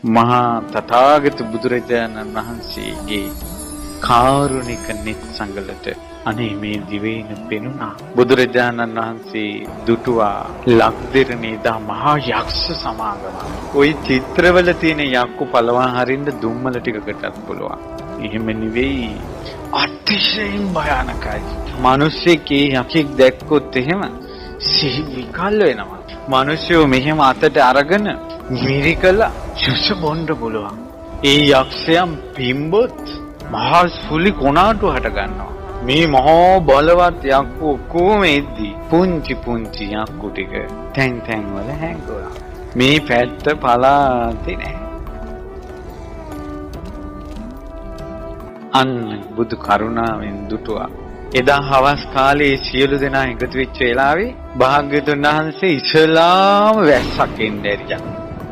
මහා තථාගත බුදුරජාණන් වහන්සේගේ කාරුණික නිත් සංගලට අනේ මේ දිවයින පෙනුණා. බුදුරජාණන් වහන්සේ දුටුවා ලක්දිරණේ දා මහා යක්ෂ සමාගම. ওই චිත්‍රවල තියෙන යක්කු පළවා හරින්න දුම්මල ටිකකටත් පුළුවන්. එහෙම නෙවෙයි, අතිශයින් භයානකයි. මිනිස්සෙක් යකෙක් දැක්කොත් එහෙම සිහි විකල් වෙනවා. මිනිස්සු මෙහෙම අතට අරගෙන මිරිකලා ජුස බොන්න පුළුවන්. ඒ යක්ෂයන් පිම්බොත් මහා සුලි කොනාටු හට ගන්නවා. මේ මහා බලවත් යක්කු කොමෙද්දි පුංචි පුංචි යක්කු ටික තැන් තැන් වල හැංගුණා. මේ පැත්ත පලාතේ නැහැ. අන්න බුදු කරුණාවෙන් දුටුවා. එදා හවස් කාලේ සියලු දෙනා එකතු වෙච්ච වෙලාවේ භාග්‍යවතුන් වහන්සේ ඉස්ලාම වැස්සක් එන්නේරියා.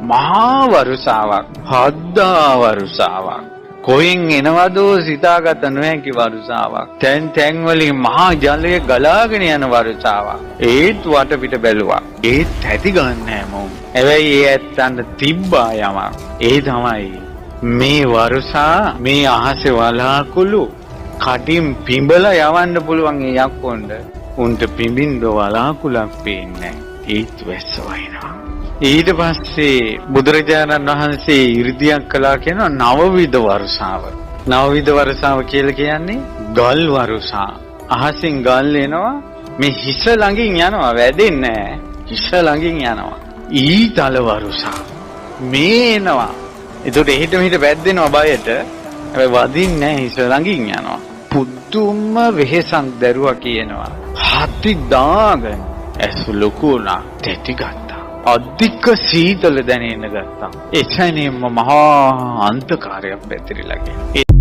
මහා වරුසාවක්, හද්දා වරුසාවක්. කොහෙන් එනවදෝ සිතාගත නොහැකි වරුසාවක්. තැන් තැන් වලින් මහා ජලය ගලාගෙන යන වරුසාවක්. ඒත් වටපිට බැලුවා. ඒත් ඇති ගන්න හැමෝම. හැබැයි ඒ ඇත්තන්ට තිබ්බා යමක්. ඒ තමයි මේ වරුසා මේ අහසේ වලාකුළු කටින් පිඹලා යවන්න පුළුවන් ඒ යක්කොන්ට. උන්ට පිඹින්න වලාකුළක් පේන්නේ නැහැ. ඒත් වැස්ස වහිනවා. ඊට පස්සේ බුදුරජාණන් වහන්සේ 이르දියක් කළා කියනවා නවවිධ වර්ෂාව. නවවිධ වර්ෂාව කියලා කියන්නේ ගල් වර්ෂා. අහසින් ගල් එනවා මේ හිස ළඟින් යනවා, වැදෙන්නේ නැහැ. හිස ළඟින් යනවා. ඊතල වර්ෂා. මේ එනවා. ඒකට එහෙට මෙහෙට වැද්දෙනවා බයට. හැබැයි වදින්නේ නැහැ, හිස ළඟින් යනවා. පුදුම වෙහෙසක් දැරුවා කියනවා. හති දාගෙන ඇස් ලොකු වුණා, තෙටි ගත්තා. අධික සීතල දැනෙන්න ගත්තා. එසැනින්ම මහා අන්ධකාරයක් පැතිරිලා ගියා.